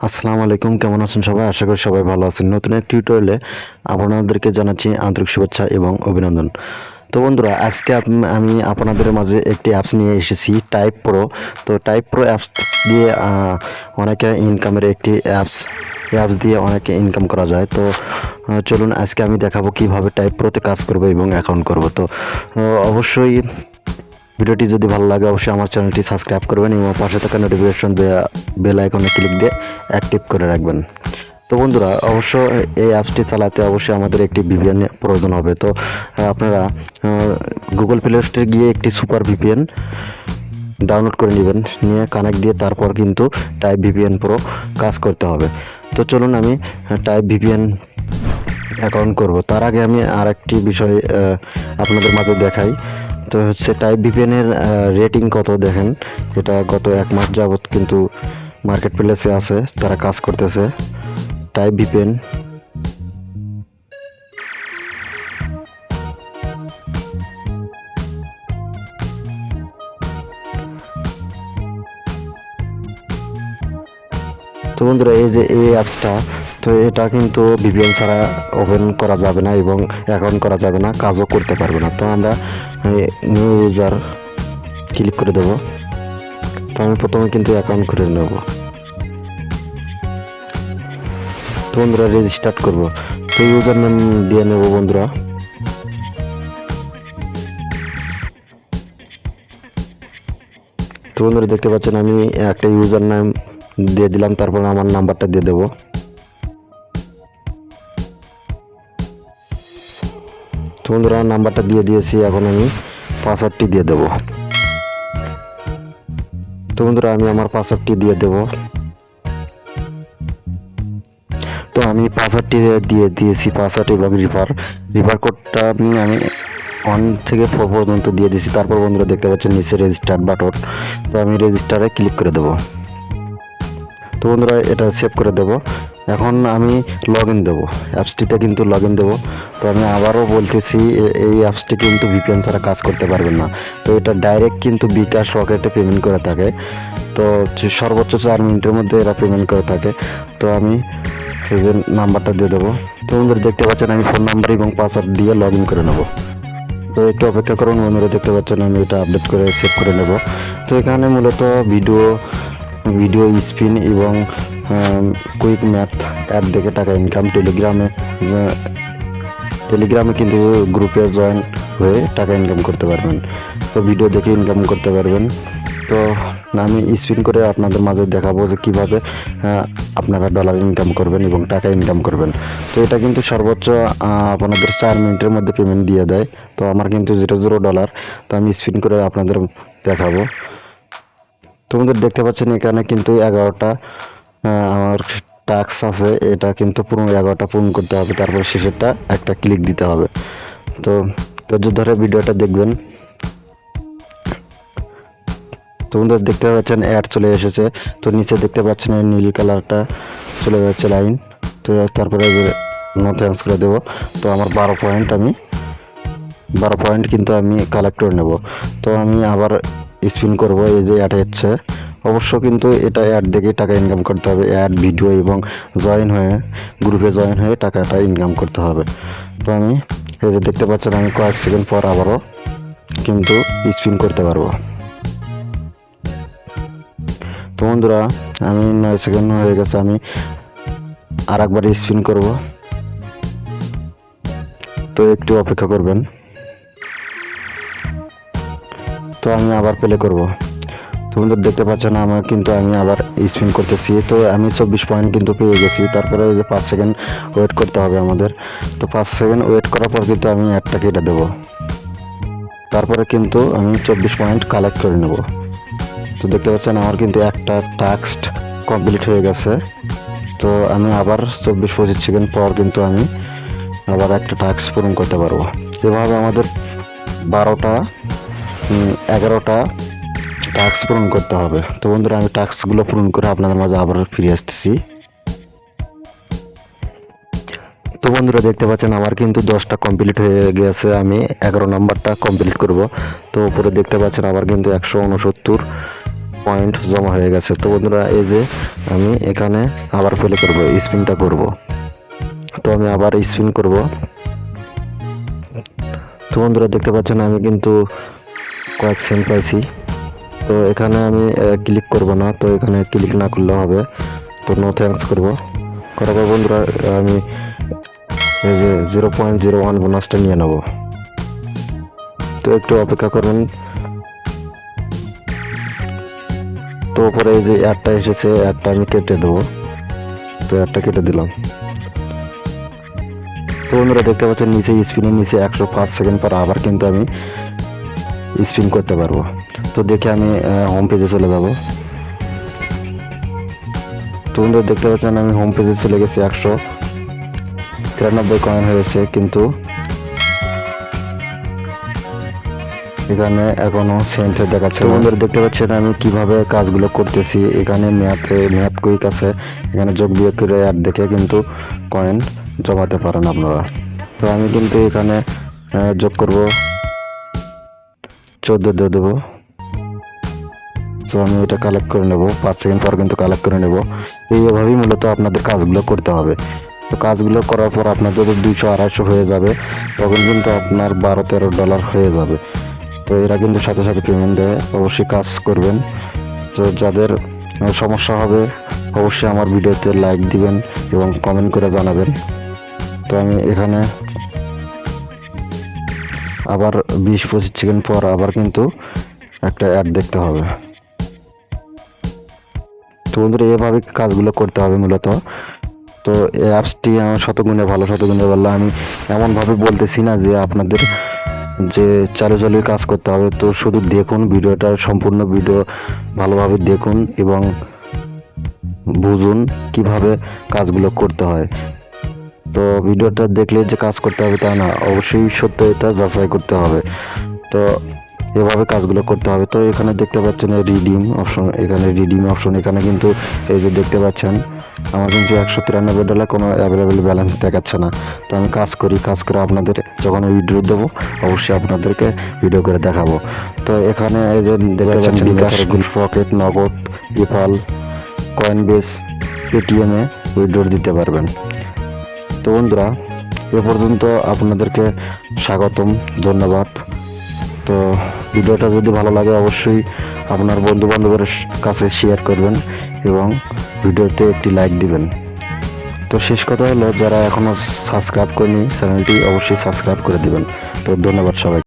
আসসালামু আলাইকুম, কেমন আছেন সবাই? আশা করি সবাই ভালো আছেন। নতুন এক টিউটোরিয়ালে আপনাদেরকে জানাচ্ছি আন্তরিক শুভেচ্ছা এবং অভিনন্দন। তো বন্ধুরা, আজকে আমি আপনাদের মাঝে একটি অ্যাপস নিয়ে এসেছি, টাইপ প্রো। তো টাইপ প্রো অ্যাপস দিয়ে অনেকে ইনকামের একটি অ্যাপস দিয়ে অনেকে ইনকাম করা যায়। তো চলুন আজকে আমি দেখাবো কিভাবে টাইপ প্রোতে কাজ করবো এবং অ্যাকাউন্ট করব। তো অবশ্যই ভিডিওটি যদি ভালো লাগে অবশ্যই আমার চ্যানেলটি সাবস্ক্রাইব করবেন এবং পাশে থাকা নোটিফিকেশন বেল আইকনে ক্লিক দিয়ে অ্যাক্টিভ করে রাখবেন। তো বন্ধুরা, অবশ্য এই অ্যাপসটি চালাতে অবশ্যই আমাদের একটি ভিপিএন প্রয়োজন হবে। তো আপনারা গুগল প্লে স্টোরে গিয়ে একটি সুপার ভিপিএন ডাউনলোড করে নেবেন, নিয়ে কানেক্ট দিয়ে তারপর কিন্তু টাইপ ভিপিএন প্রো কাজ করতে হবে। তো চলুন আমি টাইপ ভিপিএন অ্যাকাউন্ট করব। তার আগে আমি আর একটি বিষয় আপনাদের মাঝে দেখাই। তো হচ্ছে টাইপ ভিপিএন এর রেটিং কত দেখেন। এটা গত 1 মাস যাবত কিন্তু মার্কেট প্লেসে আছে, তারা কাজ করতেছে টাইপ ভিপিএন। তো বন্ধুরা, এই যে এই অ্যাপসটা, তো এটা কিন্তু ভিপিএন ছাড়া ওপেন করা যাবে না এবং অ্যাকাউন্ট করা যাবে না, কাজও করতে পারবে না। তো আমরা নিউ ইউজার ক্লিক করে দেবো। তো আমি প্রথমে কিন্তু অ্যাকাউন্ট করে নেব। তো বন্ধুরা, রেজিস্টার্ট করব। তো ইউজার নেম দিয়ে নেব বন্ধুরা। তো বন্ধুরা, দেখতে পাচ্ছেন আমি একটা ইউজার নেম দিয়ে দিলাম, তারপর আমার নাম্বারটা দিয়ে দেবো। তো বন্ধুরা, নাম্বারটা দিয়ে দিয়েছি, এখন আমি পাসওয়ার্ডটি দিয়ে দেবো। তো বন্ধুরা, আমি আমার পাসওয়ার্ডটি দিয়ে দেবো। তো আমি পাসওয়ার্ডটি দিয়ে দিয়েছি, পাসওয়ার্ড এবং রিফার কোডটা আমি 1 থেকে 4 পর্যন্ত দিয়ে দিয়েছি। তারপর বন্ধুরা দেখতে পাচ্ছেন নিচে রেজিস্টার বাটন। তো আমি রেজিস্টারে ক্লিক করে দেবো। তো বন্ধুরা, এটা সেভ করে দেবো। এখন আমি লগ ইন দেবো, অ্যাপসটিতে কিন্তু লগ ইন দেবো। তো আমি আবারও বলতেছি, এই অ্যাপসটি কিন্তু ভিপিএন ছাড়া কাজ করতে পারবেন না। তো এটা ডাইরেক্ট কিন্তু bKash রকেটে পেমেন্ট করে থাকে। তো সর্বোচ্চ 4 মিনিটের মধ্যে এরা পেমেন্ট করে থাকে। তো আমি এই যে নাম্বারটা দিয়ে দেবো। তো বন্ধুরা, দেখতে পাচ্ছেন আমি ফোন নাম্বার এবং পাসওয়ার্ড দিয়ে লগ ইন করে নেবো। তো একটু অপেক্ষা করুন বন্ধুরা, দেখতে পাচ্ছেন আমি এটা আপডেট করে সেভ করে নেব। তো এখানে মূলত ভিডিও স্পিন এবং কুইক ম্যাথ অ্যাপ দেখে টাকা ইনকাম। টেলিগ্রামে কিন্তু গ্রুপে জয়েন হয়ে টাকা ইনকাম করতে পারবেন। তো ভিডিও দেখে ইনকাম করতে পারবেন। তো আমি স্পিন করে আপনাদের মাঝে দেখাবো যে কীভাবে আপনারা ডলার ইনকাম করবেন এবং টাকা ইনকাম করবেন। তো এটা কিন্তু সর্বোচ্চ আপনাদের 4 মিনিটের মধ্যে পেমেন্ট দিয়ে দেয়। তো আমার কিন্তু $0 তো আমি স্পিন করে আপনাদের দেখাবো। তোমাদের দেখতে পাচ্ছেন এখানে কিন্তু 11টা আমার টাস্ক আছে। এটা কিন্তু পুরো 11টা পূরণ করতে হবে, তারপর শেষেরটা একটা ক্লিক দিতে হবে। তো ধৈর্য ধরে ভিডিওটা দেখবেন। তোমাদের দেখতে পাচ্ছেন অ্যাড চলে এসেছে। তো নিচে দেখতে পাচ্ছেন এই নীল কালারটা চলে যাচ্ছে লাইন। তো তারপরে নো থ্যাঙ্কস করে দেবো। তো আমার 12 পয়েন্ট কিন্তু আমি কালেক্ট করে নেব। তো আমি আবার স্পিন করব। এই যে অ্যাড হচ্ছে, অবশ্য কিন্তু এটা অ্যাড দেখে টাকা ইনকাম করতে হবে। অ্যাড ভিডিও এবং গ্রুপে জয়েন হয়ে টাকাটা ইনকাম করতে হবে। তো আমি এই যে দেখতে পাচ্ছেন আমি কয়েক সেকেন্ড পর আবারও কিন্তু স্পিন করতে পারবো। তো বন্ধুরা, আমি 9 সেকেন্ড হয়ে গেছে, আমি আর একবার স্পিন করব। তো একটু অপেক্ষা করবেন। তো আমি আবার প্লে করব। তো বন্ধুরা, দেখতে পাচ্ছেন আমার কিন্তু আমি আবার স্পিন করতেছি। তো আমি 24 পয়েন্ট কিন্তু পেয়ে গেছি। তারপরে যে 5 সেকেন্ড ওয়েট করতে হবে আমাদের। তো 5 সেকেন্ড ওয়েট করার পর কিন্তু আমি একটা কেটে দেবো। তারপরে কিন্তু আমি 24 পয়েন্ট কালেক্ট করে নেব। তো দেখতে পাচ্ছেন আমার কিন্তু একটা টাস্ক কমপ্লিট হয়ে গেছে। তো আমি আবার 24-25 সেকেন্ড পর কিন্তু আমি আবার একটা টাস্ক পূরণ করতে পারবো। এভাবে আমাদের 11টা টাস্ক পূরণ করতে হবে। তো বন্ধুরা, আমি টাস্কগুলো পূরণ করে আপনাদের মাঝে আবার ফিরে আসতেছি। তো বন্ধুরা, দেখতে পাচ্ছেন আমার কিন্তু 10টা কমপ্লিট হয়ে গেছে। আমি 11 নাম্বারটা কমপ্লিট করব। তো উপরে দেখতে পাচ্ছেন আবার কিন্তু 169 পয়েন্ট জমা হয়ে গেছে। তো বন্ধুরা এই যে আমি এখানে আবার প্লে করব, স্পিনটা করব। তো আমি আবার স্পিন করব। তো বন্ধুরা দেখতে পাচ্ছেন আমি কিন্তু কয়েক সেন্ট পাইছি। তো এখানে আমি ক্লিক করব না, তো এখানে ক্লিক না করলে হবে। তো নো থ্যাঙ্কস করব, করার পর বন্ধুরা আমি এই যে 0.01 বোনাসটা নিয়ে নেব। তো একটু অপেক্ষা করবেন। তো উপরে এই যে অ্যাডটা এসেছে, অ্যাডটা আমি কেটে দেবো। তো অ্যাডটা কেটে দিলাম। তো বন্ধুরা দেখতে পাচ্ছেন নিচে স্পিনের নিচে 105 সেকেন্ড পর আবার কিন্তু আমি স্পিন করতে পারবো। তো দেখে আমি হোম পেজে চলে যাব। তো বন্ধুরা দেখতে পাচ্ছেন আমি হোম পেজে চলে গেছি, 193 কয়েন হয়েছে, কিন্তু এখানে এখনো সেন্টে দেখাচ্ছে। বন্ধুরা দেখতে পাচ্ছেন আমি কিভাবে কাজগুলো করতেছি। এখানে মেয়াদ কুইক আছে, এখানে যোগ বিয়োগ করে অ্যাড দেখে কিন্তু কয়েন জমাতে পারেন আপনারা। তো আমি কিন্তু এখানে যোগ করব, 14 দিয়ে দেবো। তো আমি এটা কালেক্ট করে নেব, 5 সেকেন্ড পর কিন্তু কালেক্ট করে নেব। তো এইভাবেই মূলত আপনাদের কাজগুলো করতে হবে। তো কাজগুলো করার পর আপনার যদি 200-250 হয়ে যাবে, তখন কিন্তু আপনার $12-13 হয়ে যাবে। তো এরা কিন্তু সাথে সাথে পেমেন্ট দেয়, অবশ্যই কাজ করবেন। তো যাদের সমস্যা হবে অবশ্যই আমার ভিডিওতে লাইক দিবেন এবং কমেন্ট করে জানাবেন। তো আমি এখানে আবার 20-25 সেকেন্ড পর আবার কিন্তু একটা অ্যাড দেখতে হবে। তো বন্ধুরা এভাবে কাজগুলো করতে হবে মূলত। তো এই অ্যাপসটি আমার শতগুণে ভালো, শতগুণে ভালো। আমি এমনভাবে বলতেছি না যে আপনাদের যে চালু কাজ করতে হবে। তো শুধু দেখুন ভিডিওটা, সম্পূর্ণ ভিডিও ভালোভাবে দেখুন এবং বুঝুন কিভাবে কাজগুলো করতে হয়। তো ভিডিওটা দেখলে যে কাজ করতে হবে তা না, অবশ্যই সত্য এটা যাচাই করতে হবে। তো এভাবে কাজগুলো করতে হবে। তো এখানে দেখতে পাচ্ছেন রিডিম অপশন, এখানে রিডিম অপশন, এখানে কিন্তু এই যে দেখতে পাচ্ছেন আমার কিন্তু $193 কোনো অ্যাভেলেবেল ব্যালেন্স দেখাচ্ছে না। তো আমি কাজ করে আপনাদের যখন উইথড্র দেবো অবশ্যই আপনাদেরকে ভিডিও করে দেখাবো। তো এখানে এই যে দেখতে পাচ্ছেন bKash, পকেট, নগদ, পেপাল, কয়েনবেস, পেটিএমে উইথড্র দিতে পারবেন। তো বন্ধুরা এ পর্যন্ত আপনাদেরকে স্বাগতম, ধন্যবাদ। তো ভিডিওটা যদি ভালো লাগে অবশ্যই আপনার বন্ধু বান্ধবের কাছে শেয়ার করবেন এবং ভিডিওতে একটি লাইক দিবেন। তো শেষ কথা হলো, যারা এখনো সাবস্ক্রাইব করেনি চ্যানেলটি অবশ্যই সাবস্ক্রাইব করে দিবেন। তো ধন্যবাদ সবাই।